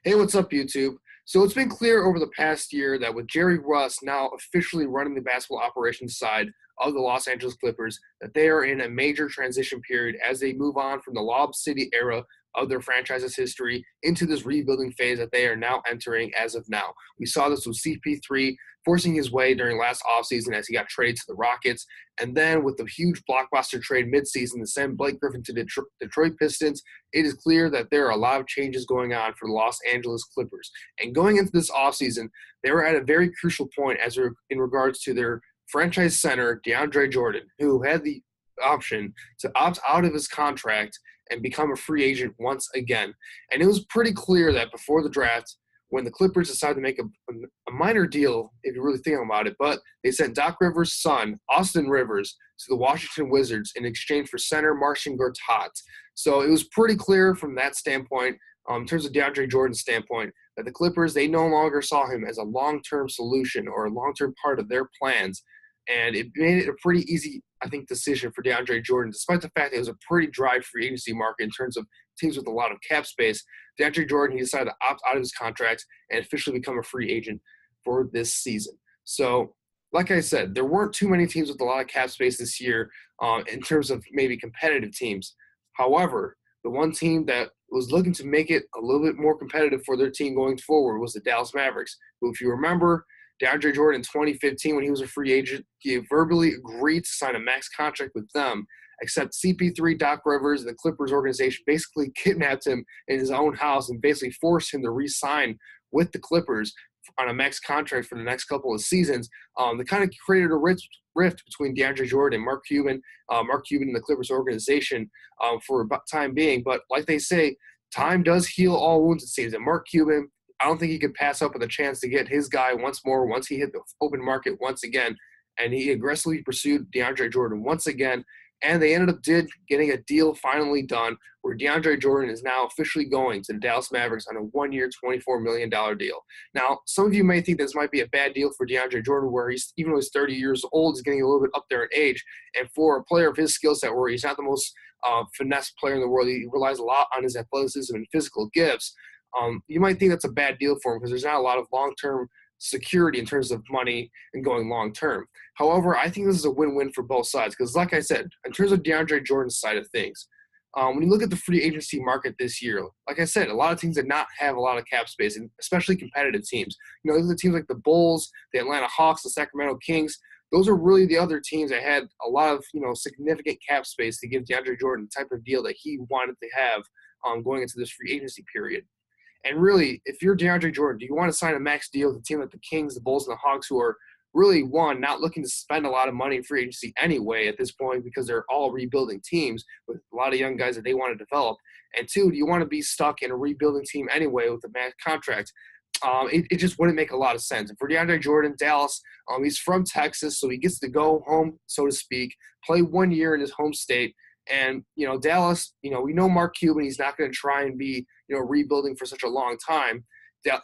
Hey, what's up, YouTube? So it's been clear over the past year that with Jerry Russ now officially running the basketball operations side of the Los Angeles Clippers, that they are in a major transition period as they move on from the Lob City era of their franchise's history into this rebuilding phase that they are now entering as of now. We saw this with CP3 forcing his way during last offseason as he got traded to the Rockets, and then with the huge blockbuster trade midseason to send Blake Griffin to Detroit Pistons. It is clear that there are a lot of changes going on for the Los Angeles Clippers. And going into this offseason, they were at a very crucial point in regards to their franchise center, Deandre Jordan, who had the option to opt out of his contract and become a free agent once again. And it was pretty clear that before the draft, when the Clippers decided to make a minor deal, if you really think about it, but they sent Doc Rivers' son, Austin Rivers, to the Washington Wizards in exchange for center Marcin Gortat. So it was pretty clear from that standpoint, in terms of DeAndre Jordan's standpoint, that the Clippers, they no longer saw him as a long-term solution or a long-term part of their plans. And it made it a pretty easy, I think, decision for DeAndre Jordan, despite the fact that it was a pretty dry free agency market in terms of teams with a lot of cap space. DeAndre Jordan, he decided to opt out of his contract and officially become a free agent for this season. So, like I said, there weren't too many teams with a lot of cap space this year in terms of maybe competitive teams. However, the one team that was looking to make it a little bit more competitive for their team going forward was the Dallas Mavericks, who, if you remember, DeAndre Jordan in 2015, when he was a free agent, he verbally agreed to sign a max contract with them, except CP3, Doc Rivers, and the Clippers organization basically kidnapped him in his own house and basically forced him to re-sign with the Clippers on a max contract for the next couple of seasons. They kind of created a rift between DeAndre Jordan and Mark Cuban and the Clippers organization for a time being. But like they say, time does heal all wounds, it seems. And Mark Cuban, I don't think he could pass up on the chance to get his guy once more, once he hit the open market once again. And he aggressively pursued DeAndre Jordan once again. And they ended up getting a deal finally done where DeAndre Jordan is now officially going to the Dallas Mavericks on a one-year, $24 million deal. Now, some of you may think this might be a bad deal for DeAndre Jordan, where he's, even though he's 30 years old, he's getting a little bit up there in age. And for a player of his skill set, where he's not the most finesse player in the world, he relies a lot on his athleticism and physical gifts. You might think that's a bad deal for him because there's not a lot of long-term security in terms of money and going long-term. However, I think this is a win-win for both sides because, like I said, in terms of DeAndre Jordan's side of things, when you look at the free agency market this year, like I said, a lot of teams did not have a lot of cap space, and especially competitive teams. You know, those are the teams like the Bulls, the Atlanta Hawks, the Sacramento Kings. Those are really the other teams that had a lot of, significant cap space to give DeAndre Jordan the type of deal that he wanted to have going into this free agency period. And really, if you're DeAndre Jordan, do you want to sign a max deal with a team like the Kings, the Bulls, and the Hawks, who are really, one, not looking to spend a lot of money in free agency anyway at this point because they're all rebuilding teams with a lot of young guys that they want to develop? And two, do you want to be stuck in a rebuilding team anyway with a max contract? It just wouldn't make a lot of sense. And for DeAndre Jordan, Dallas, he's from Texas, so he gets to go home, so to speak, play 1 year in his home state. And, Dallas, we know Mark Cuban, he's not going to try and be, rebuilding for such a long time.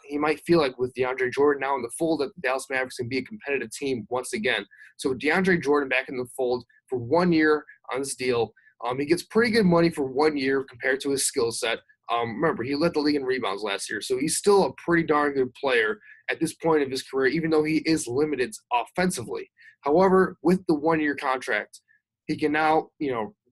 He might feel like with DeAndre Jordan now in the fold that the Dallas Mavericks can be a competitive team once again. So with DeAndre Jordan back in the fold for 1 year on this deal, he gets pretty good money for 1 year compared to his skill set. Remember, he led the league in rebounds last year, so he's still a pretty darn good player at this point of his career, even though he is limited offensively. However, with the 1 year contract, he can now,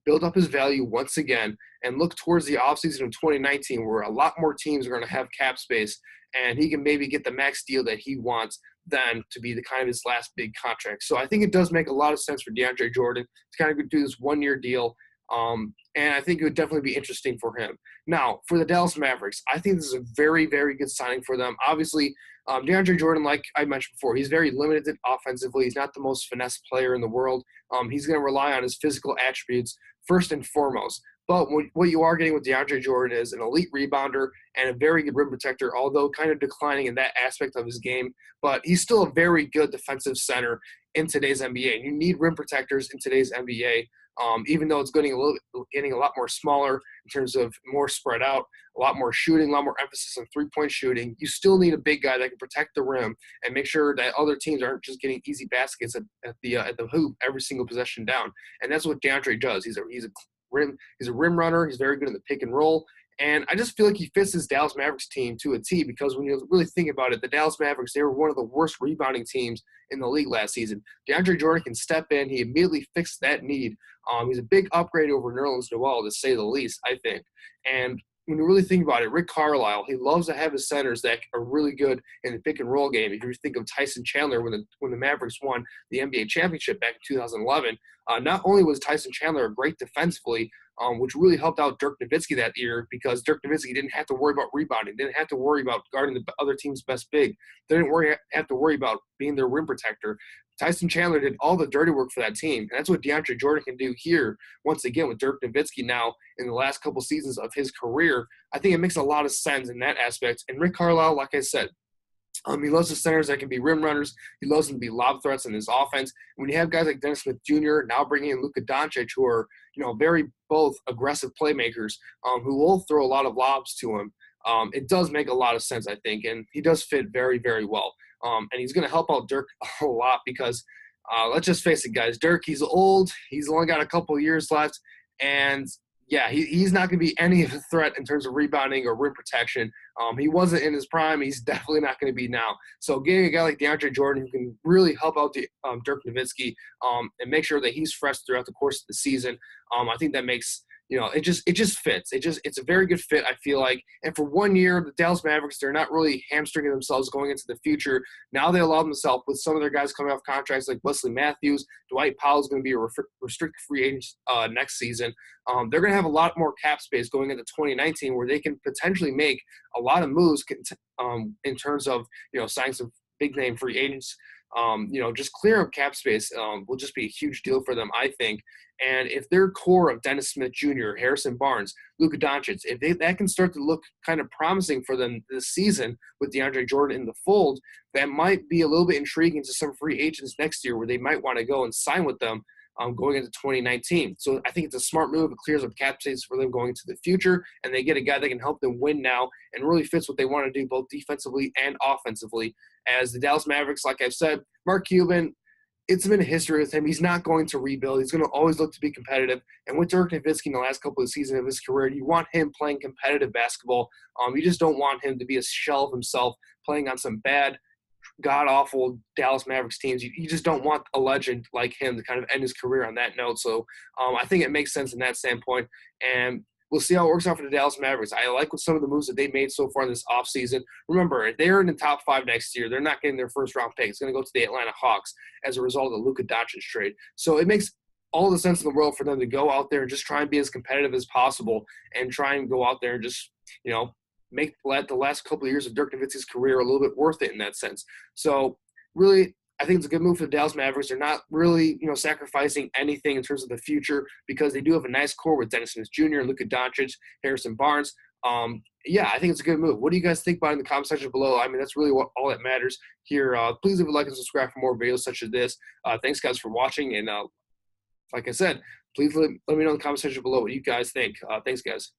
build up his value once again and look towards the offseason of 2019 where a lot more teams are going to have cap space, and he can maybe get the max deal that he wants then to be the kind of his last big contract. So I think it does make a lot of sense for DeAndre Jordan to kind of do this 1 year deal. And I think it would definitely be interesting for him. Now, for the Dallas Mavericks, I think this is a very, very good signing for them. Obviously, DeAndre Jordan, like I mentioned before, he's very limited offensively. He's not the most finesse player in the world. He's going to rely on his physical attributes first and foremost. But what you are getting with DeAndre Jordan is an elite rebounder and a very good rim protector, although kind of declining in that aspect of his game. But he's still a very good defensive center in today's NBA. And you need rim protectors in today's NBA. Even though it's getting a lot more smaller in terms of more spread out, a lot more shooting, a lot more emphasis on three-point shooting, you still need a big guy that can protect the rim and make sure that other teams aren't just getting easy baskets at the hoop every single possession down. And that's what DeAndre does. He's a rim runner. He's very good in the pick and roll, And I just feel like he fits this Dallas Mavericks team to a T because when you really think about it, the Dallas Mavericks, they were one of the worst rebounding teams in the league last season. Deandre Jordan can step in. He immediately fixed that need. He's a big upgrade over Nerlens Noel, to say the least, I think. And when you really think about it, Rick Carlisle, he loves to have his centers that are really good in the pick and roll game. If you think of Tyson Chandler when the Mavericks won the NBA championship back in 2011, not only was Tyson Chandler a great defensively, which really helped out Dirk Nowitzki that year because Dirk Nowitzki didn't have to worry about rebounding, didn't have to worry about guarding the other team's best big, they didn't have to worry about being their rim protector. Tyson Chandler did all the dirty work for that team, and that's what Deandre Jordan can do here once again with Dirk Nowitzki now in the last couple seasons of his career. I think it makes a lot of sense in that aspect. And Rick Carlisle, like I said, he loves the centers that can be rim runners. He loves them to be lob threats in his offense. When you have guys like Dennis Smith Jr., now bringing in Luka Doncic, who are very both aggressive playmakers, who will throw a lot of lobs to him, it does make a lot of sense, I think, and he does fit very, very well. And he's going to help out Dirk a lot because let's just face it, guys. Dirk, he's old. He's only got a couple of years left, and yeah, he's not going to be any of a threat in terms of rebounding or rim protection. He wasn't in his prime. He's definitely not going to be now. So getting a guy like Deandre Jordan who can really help out Dirk Nowitzki and make sure that he's fresh throughout the course of the season, I think that makes it just fits. It's a very good fit, I feel like. And for 1 year, the Dallas Mavericks, they're not really hamstringing themselves going into the future. Now they allow themselves with some of their guys coming off contracts like Wesley Matthews, Dwight Powell is going to be a restricted free agent next season. They're going to have a lot more cap space going into 2019 where they can potentially make a lot of moves in terms of signing some big name free agents. Just clear up cap space will just be a huge deal for them, I think. And if their core of Dennis Smith Jr., Harrison Barnes, Luka Doncic, if that can start to look kind of promising for them this season with DeAndre Jordan in the fold, that might be a little bit intriguing to some free agents next year where they might want to go and sign with them going into 2019. So I think it's a smart move. It clears up cap space for them going into the future, and they get a guy that can help them win now and really fits what they want to do both defensively and offensively. As the Dallas Mavericks, like I've said, Mark Cuban, it's been a history with him. He's not going to rebuild. He's going to always look to be competitive. And with Dirk Nowitzki in the last couple of seasons of his career, you want him playing competitive basketball. You just don't want him to be a shell of himself playing on some bad, god-awful Dallas Mavericks teams. You just don't want a legend like him to kind of end his career on that note. So I think it makes sense in that standpoint. And we'll see how it works out for the Dallas Mavericks. I like what some of the moves that they made so far this offseason. Remember, if they're in the top 5 next year, they're not getting their first-round pick. It's going to go to the Atlanta Hawks as a result of the Luka Doncic trade. So it makes all the sense in the world for them to go out there and just try and be as competitive as possible and try and go out there and just, let the last couple of years of Dirk Nowitzki's career a little bit worth it in that sense. So really, I think it's a good move for the Dallas Mavericks. They're not really, sacrificing anything in terms of the future because they do have a nice core with Dennis Smith Jr., Luka Doncic, Harrison Barnes. I think it's a good move. What do you guys think about it in the comment section below? I mean, that's really all that matters here. Please leave a like and subscribe for more videos such as this. Thanks, guys, for watching. And like I said, please let me know in the comment section below what you guys think. Thanks, guys.